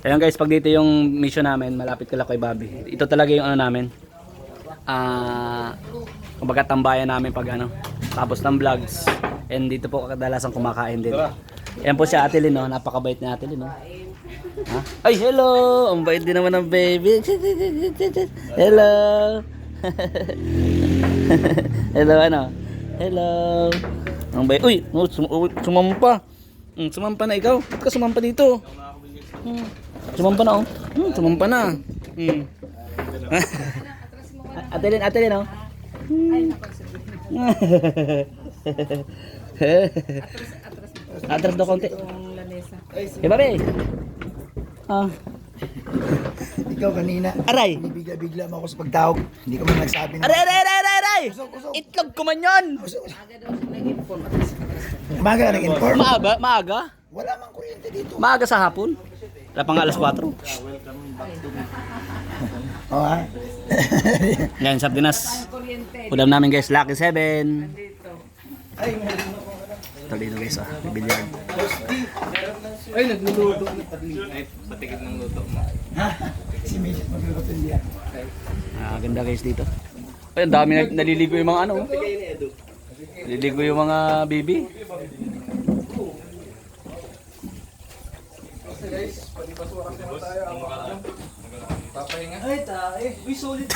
Ayan guys, pag dito yung mission namin, malapit ka lang kay Bobby. Ito talaga yung ano namin. Kumbaga tambayan namin pag ano. Tapos ng vlogs. And dito po kadalasan kumakain din. Ayan po si Ate Lynn, no? Napakabait ni Ate Lynn, no? Ha? Ay, hello! Ang bait din naman ng baby. Hello! Hello, ano? Hello! Ang bait. Uy! Sumampa! Sumampa na ikaw. Ba't ka sumampa dito? Sumampa na, oh. Sumampa na. Ate Lynn, oh. Atras do konti. Babe. Ikaw kanina, Aray. bigla-bigla mo ako sa pagtawag. Hindi ka man nagsabi na. Aray! Itlog ko man yun. Umaga ka nag-inform? Maaga? Wala mang kuryente dito. Maaga sa hapon. Wala pang alas 4. Oo ha? Yan, sardinas. Ulam namin guys, Lucky 7. Ito dito guys, bibilyag. Ay, nagluluto. Ay, patikit ng luto mo. Si Major magluluto niya. Ganda guys dito. Ay, ang dami naliligo yung mga ano. Naliligo yung mga baby. Papahinga. Ay, tae. Uy, solid.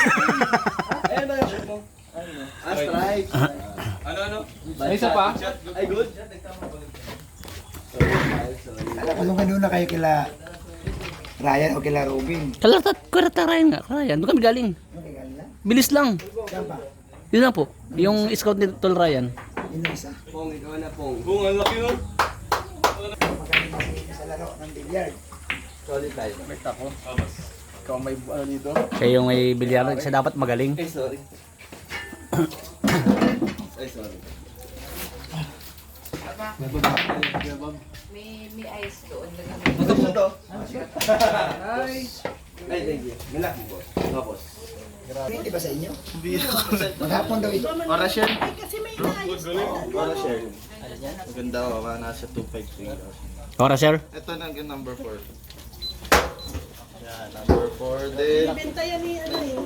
Ayan ba yung mo? Strike. Ano? Ay, isa pa? Ay, good. Alam ko nung kanuna kayo kila Ryan o kila Robin. Kurata Ryan nga. Ryan, doon kami galing. Bilis lang. Saan pa? Yun lang po. Yung scout ni Tol Ryan. Yun na isa. Pong, ikaw na pong. Kung ang laki nun. Sa laro ng billiard. Solid tayo. May tako. Ikaw may ano dito? Siya yung may bilyar. Siya dapat magaling. Ay, sorry. Ay, sorry. May ice doon. Butok mo to. Ay, thank you. Malaki po. Tapos. Hindi ba sa inyo? Maghapon daw ito. Para share. Para share. Maganda ko. Nasa 253. Ora sir. Ito na yung number 4. Yan, number 4 din.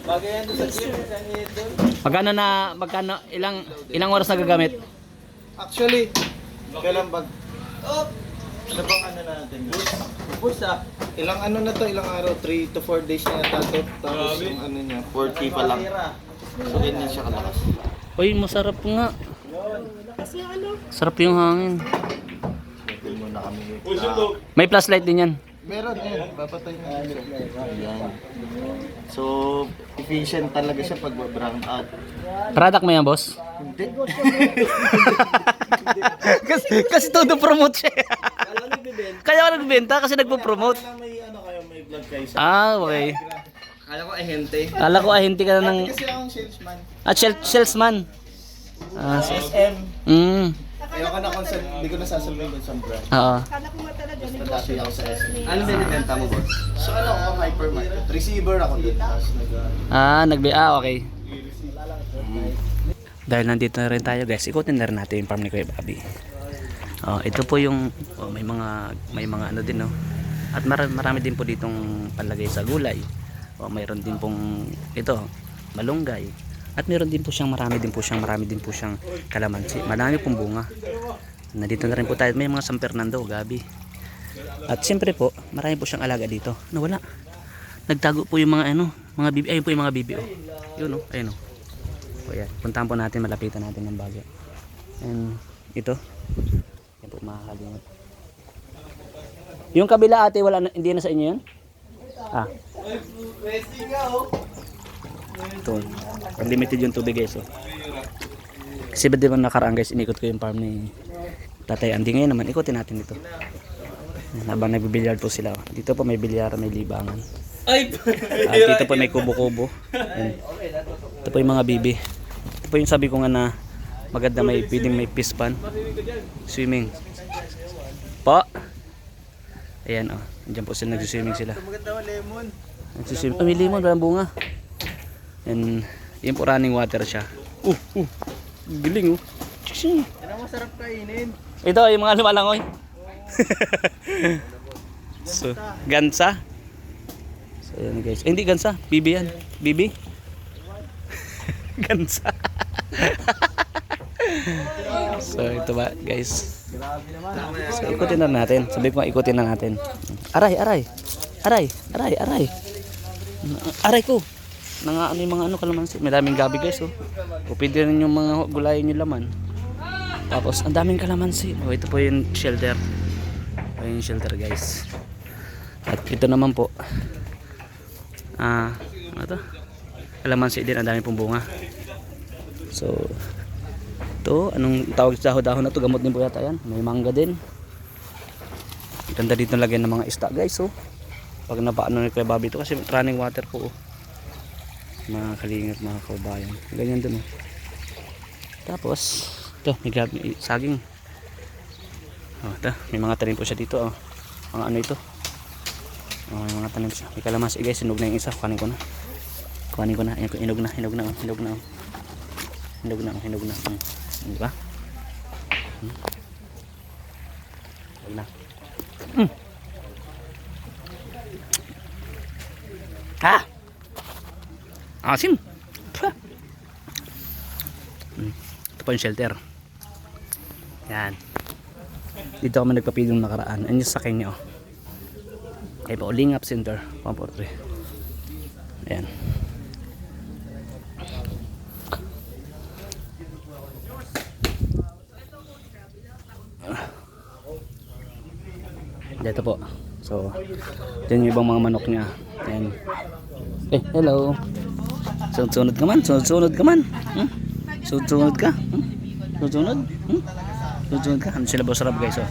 Bagay yan doon sa gym. Magkano ilang oras na gagamit? Actually, kailan ba? Ano bang ano natin? Boost ah. Ilang ano na to? Ilang araw? 3 to 4 days na yata to. Tapos yung ano niya, 40 pa lang. So, ganyan siya kalakas. Uy, masarap nga. Sarap yung hangin. Ito muna kami. May flashlight din yan. Meron yan. Papatay na siya. Ayan. So, efficient talaga siya pag brown out. Product mo yan, boss? Hindi. kasi todo promote siya. Kaya ako nagbenta kasi nagpo-promote. May ano kayo, may vlog kayo sa... Okay. Kala ko ahente. Kala ko ahente ka na ng... Kasi akong salesman. Salesman. SM. Mm. Ayoko na kung hindi ko nasasabihin yung isang brand. Oo. Basta dati ako sa SM. Ano binibenta mo, boss? So ano ako, hypermarket. Receiver ako dun. Tapos Okay. Dahil nandito na rin tayo guys, ikutin na rin natin yung farm ni Kuya Bobby. Ito po yung may mga ano din, no. At marami din po ditong panlagay sa gulay. Mayroon din pong ito, malunggay. At meron din po siyang marami din po siyang kalamansi. Marami pong bunga. Nandito na rin po tayo, may mga San Fernando, Gabi. At siyempre po, marami po siyang alaga dito. Nawala. Nagtago po yung mga mga bibi. Ayun po yung mga bibi, oh. Yun, oh. Ayun, oh. So, yan. Puntahan po natin, malapitan natin ng bagay. And ito. Yan po, makakalimot. Yung kabila ate, hindi na sa inyo yan? Ito. Unlimited yung tubig guys. Oh. Kasi ba di ba nakaraan guys, inikot ko yung farm ni Tatay Andy. Ngayon naman, ikutin natin dito. Habang nagbibilyard po sila. Dito po may bilyar, may libangan. Dito po may kubo-kubo. Ito po yung mga bibi. Ito po yung sabi ko nga na maganda pwedeng may fish pan. Swimming. Po. Ayan oh. Diyan po sila nag-swimming sila. maganda ang lemon. Nag-swimming. May lemon, walang bunga. And yun po running water siya. Giling oh. Yan ang masarap kainin. Ito yung mga lumalangoy. So, gansa. Ayan guys. Hindi gansa, bibi yan. Bibi. Gansa. So ito ba guys. So ikutin na natin. Sabi ko nga ikutin na natin. Aray, aray. Aray, aray, aray. Aray ko. Ano yung mga kalamansi. May daming gabi guys oh. O pwede rin yung mga gulayin yung laman. Tapos ang daming kalamansi. Oh, ito po yung shelter. Ayun yung shelter guys. At ito naman po. Ano to? Kalamansi din, ang dami pong bunga. So ito, anong tawag sa dahon na to? Gamot din po yata yan. May mangga din. Ganda dito lagyan ng mga isda guys oh. Pag napaano ni Kuya Bobby ito kasi running water po oh. Mga kalingap, mga kaubayan. Ganyan dun oh. Tapos ito, may saging. Oh, ito, may mga tanim po siya dito oh. Mga ano ito? Oh, may mga tanim siya. May kalamansi guys, sinog na yung isa. Kuhanin ko na. Kuhanin ko na. Ayan, hinog na oh. Hinog na oh. Hinog na oh. Hinog na. Diba? Hinog na. Ha! Asim! Pah! Ito po yung shelter. Yan. Dito kami nagpapilong nakaraan. Ano yung sakin nyo? Ay po, Lingap Center. 143. Ayan. Dito po. So, ito yung ibang mga manok niya. Ayan. Hello. Sunod-sunod ka man. Sunod-sunod ka man. Sunod-sunod ka. Sunod-sunod. Sunod-sunod ka. Ano sila Boss Rob guys oh.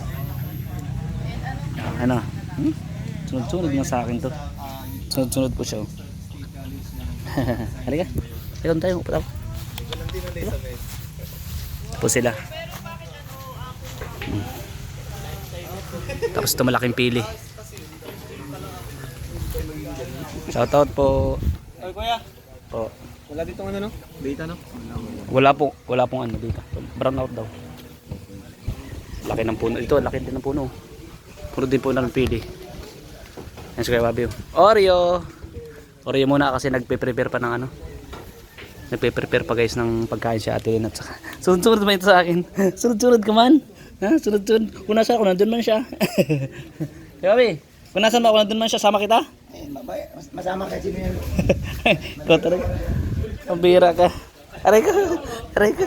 Ano? Sunod-sunod na sa akin to. Sunod-sunod po siya oh. Halika. Ayun tayo. Upo tayo. Tapos sila. Tapos ito malaking pili. Shoutout po. Oy kuya, Po. wala dito ano no? Data no? Wala pong ano dito. Brown out daw. Laki ng puno. Ito, laki din ng puno. Puno din po ng pili. Yan si Kuya Bobby. Oreo. Oreo muna kasi nagpe-prepare pa ng ano. Nagpe-prepare pa guys ng pagkain si Ate Lynn at saka. Sunod-sunod ba ito sa akin? Sunod-sunod ka man? Ha? Sunod-sunod. Kung nasa ako, nandun man siya. Kuya Bobby, kung nasa ako, nandun man siya. Sama kita? Eh, masama ka sino yan. Ikaw talaga. Ang bira ka. Aray ka. Aray ka.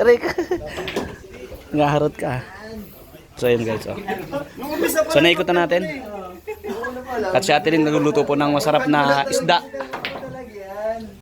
Aray ka. Ngaharot ka. So ayun guys. Oh. So naikot na natin. At si Ate Lynn nagluluto po ng masarap na isda.